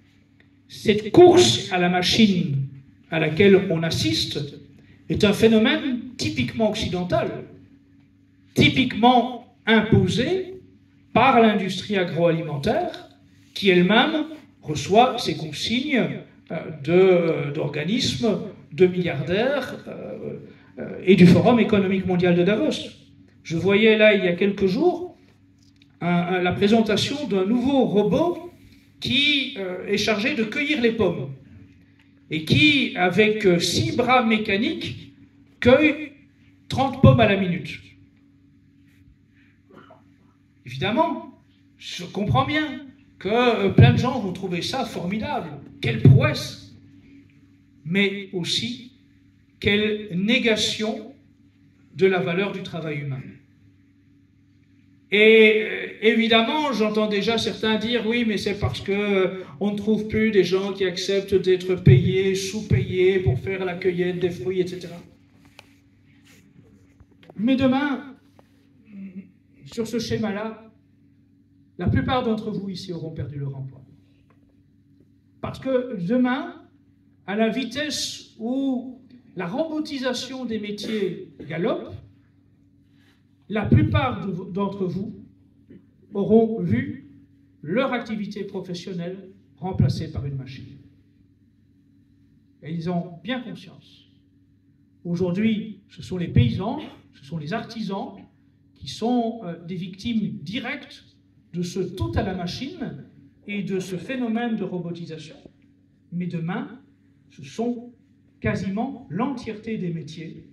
cette course à la machine à laquelle on assiste est un phénomène typiquement occidental, typiquement imposé par l'industrie agroalimentaire qui elle-même reçoit ses consignes d'organismes, de milliardaires et du Forum économique mondial de Davos. Je voyais là, il y a quelques jours, la présentation d'un nouveau robot qui est chargé de cueillir les pommes et qui, avec 6 bras mécaniques, cueille 30 pommes à la minute. Évidemment, je comprends bien que plein de gens vont trouver ça formidable. Quelle prouesse! Mais aussi, quelle négation de la valeur du travail humain. Et évidemment, j'entends déjà certains dire « oui, mais c'est parce qu'on ne trouve plus des gens qui acceptent d'être payés, sous-payés pour faire la cueillette des fruits, etc. » Mais demain, sur ce schéma-là, la plupart d'entre vous ici auront perdu leur emploi. Parce que demain, à la vitesse où la robotisation des métiers galope, la plupart d'entre vous auront vu leur activité professionnelle remplacée par une machine. Et ils ont bien conscience. Aujourd'hui, ce sont les paysans, ce sont les artisans qui sont des victimes directes de ce tout à la machine et de ce phénomène de robotisation. Mais demain, ce sont quasiment l'entièreté des métiers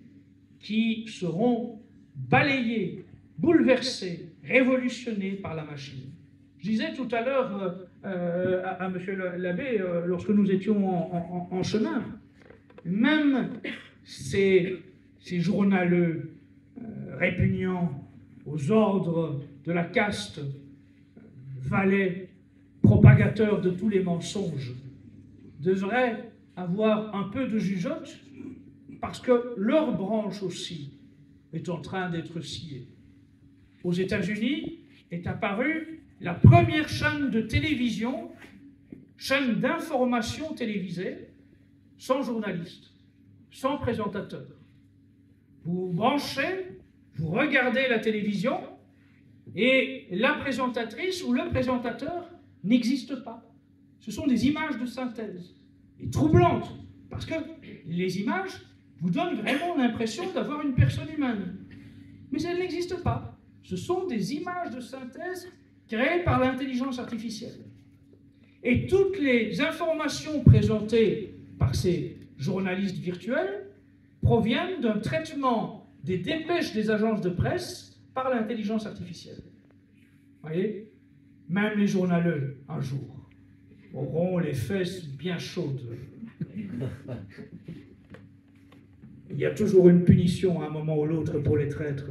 qui seront balayés, bouleversés, révolutionnés par la machine. Je disais tout à l'heure à M. l'abbé, lorsque nous étions en chemin, même ces journaleux répugnants aux ordres de la caste, valets, propagateurs de tous les mensonges, devraient avoir un peu de jugeote parce que leur branche aussi est en train d'être sciée. Aux États-Unis est apparue la première chaîne de télévision, chaîne d'information télévisée, sans journaliste, sans présentateur. Vous branchez, vous regardez la télévision et la présentatrice ou le présentateur n'existe pas. Ce sont des images de synthèse, et troublantes, parce que les images vous donnent vraiment l'impression d'avoir une personne humaine. Mais elles n'existent pas. Ce sont des images de synthèse créées par l'intelligence artificielle. Et toutes les informations présentées par ces journalistes virtuels proviennent d'un traitement des dépêches des agences de presse par l'intelligence artificielle. Vous voyez, même les journaleux, un jour, auront les fesses bien chaudes. Il y a toujours une punition à un moment ou l'autre pour les traîtres.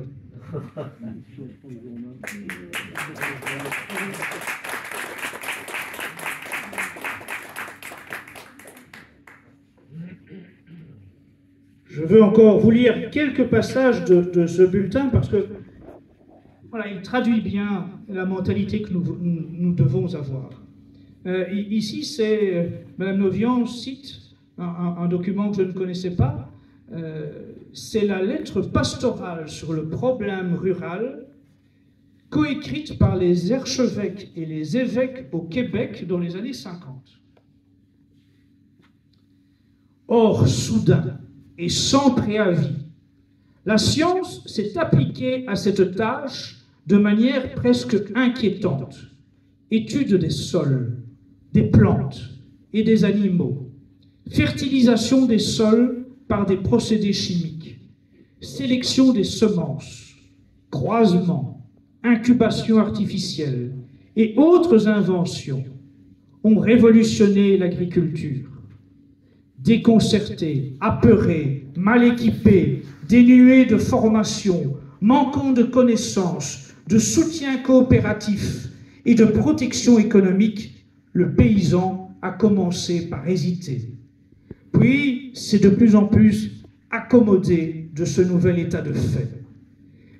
Je veux encore vous lire quelques passages de ce bulletin parce que voilà, il traduit bien la mentalité que nous devons avoir. Ici, Mme Novian cite un document que je ne connaissais pas. C'est la lettre pastorale sur le problème rural, coécrite par les archevêques et les évêques au Québec dans les années 50. Or, soudain et sans préavis, la science s'est appliquée à cette tâche de manière presque inquiétante. Étude des sols, des plantes et des animaux, fertilisation des sols par des procédés chimiques, sélection des semences, croisement, incubation artificielle et autres inventions ont révolutionné l'agriculture. Déconcertés, apeurés, mal équipés, dénués de formation, manquant de connaissances, de soutien coopératif et de protection économique, le paysan a commencé par hésiter. Puis, c'est de plus en plus accommodé de ce nouvel état de fait.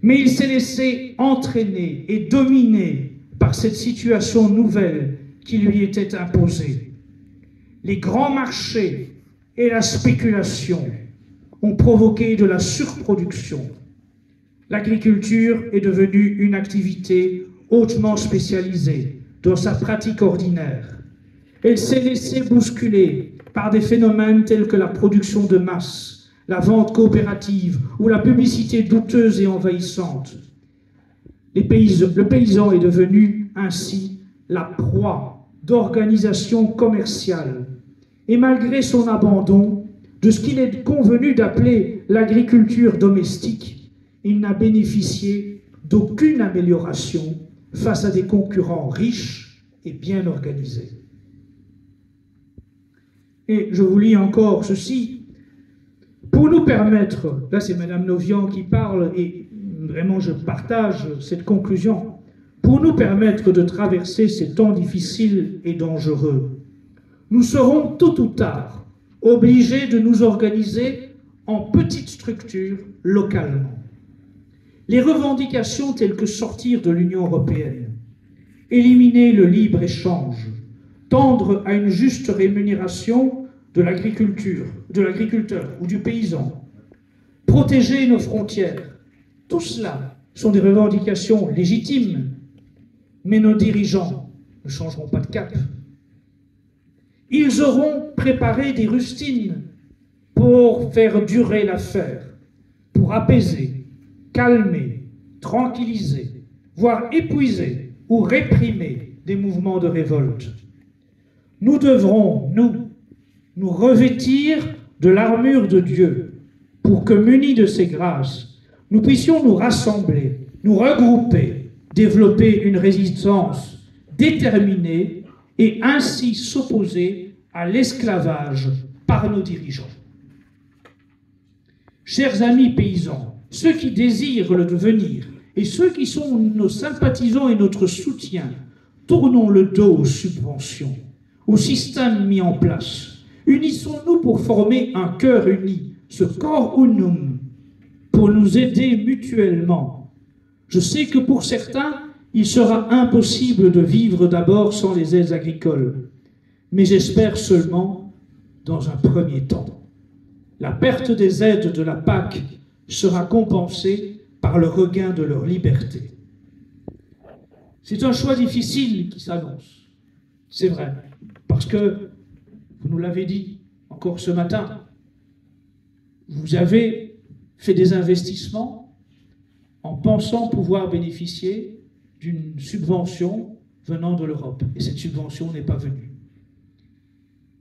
Mais il s'est laissé entraîner et dominer par cette situation nouvelle qui lui était imposée. Les grands marchés et la spéculation ont provoqué de la surproduction. L'agriculture est devenue une activité hautement spécialisée dans sa pratique ordinaire. Elle s'est laissée bousculer par des phénomènes tels que la production de masse, la vente coopérative ou la publicité douteuse et envahissante. Le paysan est devenu ainsi la proie d'organisations commerciales. Et malgré son abandon de ce qu'il est convenu d'appeler l'agriculture domestique, il n'a bénéficié d'aucune amélioration face à des concurrents riches et bien organisés. Et je vous lis encore ceci. Pour nous permettre, là c'est Mme Novian qui parle, et vraiment je partage cette conclusion, pour nous permettre de traverser ces temps difficiles et dangereux, nous serons tôt ou tard obligés de nous organiser en petites structures localement. les revendications telles que sortir de l'Union européenne, éliminer le libre-échange, tendre à une juste rémunération de l'agriculteur ou du paysan, protéger nos frontières, tout cela sont des revendications légitimes, mais nos dirigeants ne changeront pas de cap. Ils auront préparé des rustines pour faire durer l'affaire, pour apaiser, calmer, tranquilliser, voire épuiser ou réprimer des mouvements de révolte. Nous devrons, nous revêtir de l'armure de Dieu pour que, munis de ses grâces, nous puissions nous rassembler, nous regrouper, développer une résistance déterminée et ainsi s'opposer à l'esclavage par nos dirigeants. Chers amis paysans, ceux qui désirent le devenir et ceux qui sont nos sympathisants et notre soutien, tournons le dos aux subventions, au système mis en place. Unissons-nous pour former un cœur uni, ce cor unum, pour nous aider mutuellement. Je sais que pour certains, il sera impossible de vivre d'abord sans les aides agricoles, mais j'espère seulement dans un premier temps. La perte des aides de la PAC sera compensée par le regain de leur liberté. C'est un choix difficile qui s'annonce, c'est vrai, parce que, vous nous l'avez dit encore ce matin, vous avez fait des investissements en pensant pouvoir bénéficier d'une subvention venant de l'Europe. Et cette subvention n'est pas venue.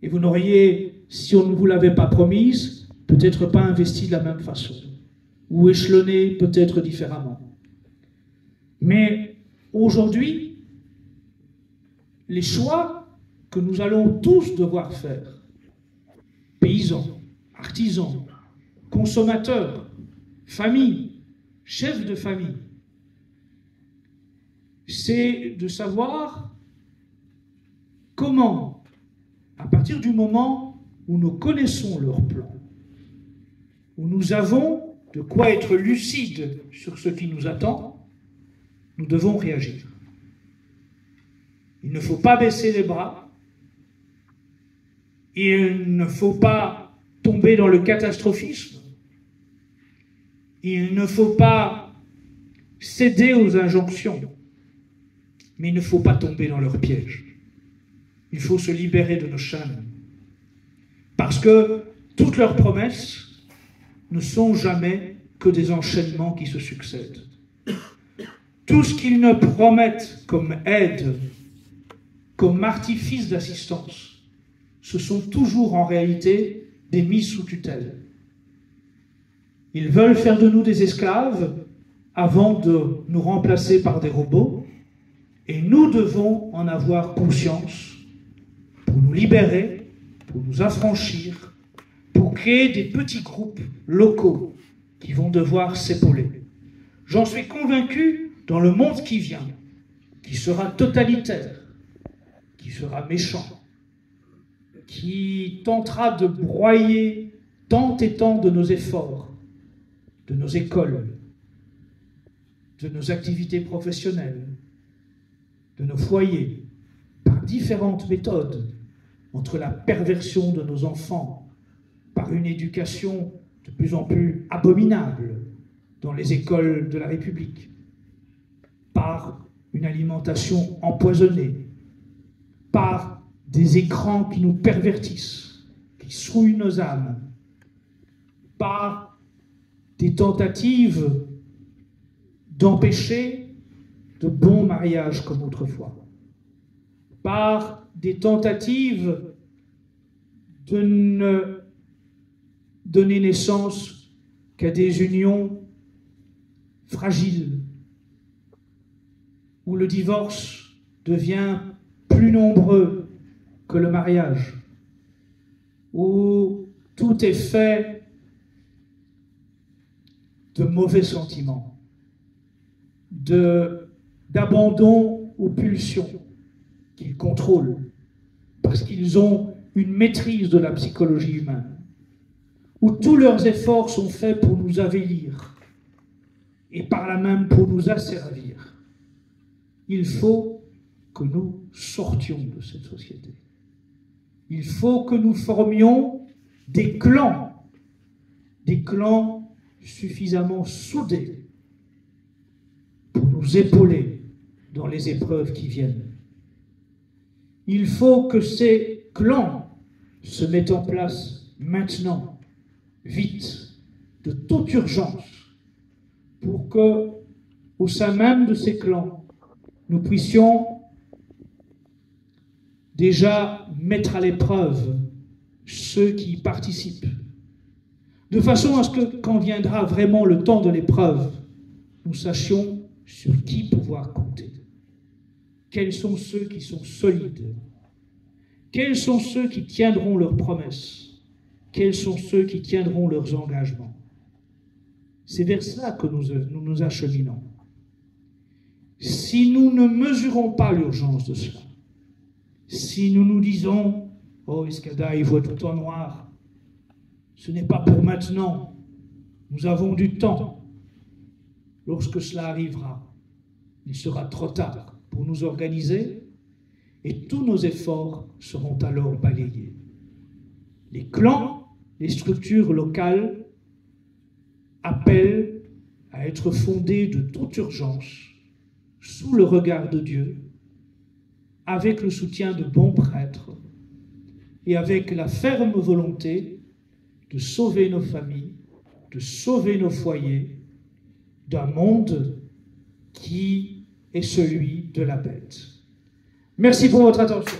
Et vous n'auriez, si on ne vous l'avait pas promise, peut-être pas investi de la même façon, ou échelonné peut-être différemment. Mais aujourd'hui, les choix que nous allons tous devoir faire, paysans, artisans, consommateurs, familles, chefs de famille, c'est de savoir comment, à partir du moment où nous connaissons leur plan, où nous avons de quoi être lucides sur ce qui nous attend, nous devons réagir. Il ne faut pas baisser les bras, il ne faut pas tomber dans le catastrophisme, il ne faut pas céder aux injonctions, mais il ne faut pas tomber dans leurs pièges. Il faut se libérer de nos chaînes. Parce que toutes leurs promesses ne sont jamais que des enchaînements qui se succèdent. Tout ce qu'ils ne promettent comme aide, comme artifice d'assistance, ce sont toujours en réalité des mises sous tutelle. Ils veulent faire de nous des esclaves avant de nous remplacer par des robots, et nous devons en avoir conscience pour nous libérer, pour nous affranchir, pour créer des petits groupes locaux qui vont devoir s'épauler. J'en suis convaincu, dans le monde qui vient, qui sera totalitaire, qui sera méchant, qui tentera de broyer tant et tant de nos efforts, de nos écoles, de nos activités professionnelles, de nos foyers, par différentes méthodes, entre la perversion de nos enfants, par une éducation de plus en plus abominable dans les écoles de la République, par une alimentation empoisonnée, par des écrans qui nous pervertissent, qui souillent nos âmes, par des tentatives d'empêcher de bons mariages comme autrefois, par des tentatives de ne donner naissance qu'à des unions fragiles, où le divorce devient plus nombreux que le mariage, où tout est fait de mauvais sentiments, d'abandon aux pulsions qu'ils contrôlent, parce qu'ils ont une maîtrise de la psychologie humaine, où tous leurs efforts sont faits pour nous avilir et par là même pour nous asservir. Il faut que nous sortions de cette société. Il faut que nous formions des clans suffisamment soudés pour nous épauler dans les épreuves qui viennent. Il faut que ces clans se mettent en place maintenant, vite, de toute urgence, pour que, au sein même de ces clans, nous puissions déjà mettre à l'épreuve ceux qui y participent, de façon à ce que, quand viendra vraiment le temps de l'épreuve, nous sachions sur qui pouvoir compter. Quels sont ceux qui sont solides? Quels sont ceux qui tiendront leurs promesses? Quels sont ceux qui tiendront leurs engagements? C'est vers cela que nous acheminons. Si nous ne mesurons pas l'urgence de cela, si nous nous disons « Oh, Escada, il voit tout en noir », ce n'est pas pour maintenant, nous avons du temps. Lorsque cela arrivera, il sera trop tard pour nous organiser et tous nos efforts seront alors balayés. Les clans, les structures locales appellent à être fondées de toute urgence sous le regard de Dieu, avec le soutien de bons prêtres et avec la ferme volonté de sauver nos familles, de sauver nos foyers d'un monde qui est celui de la bête. Merci pour votre attention.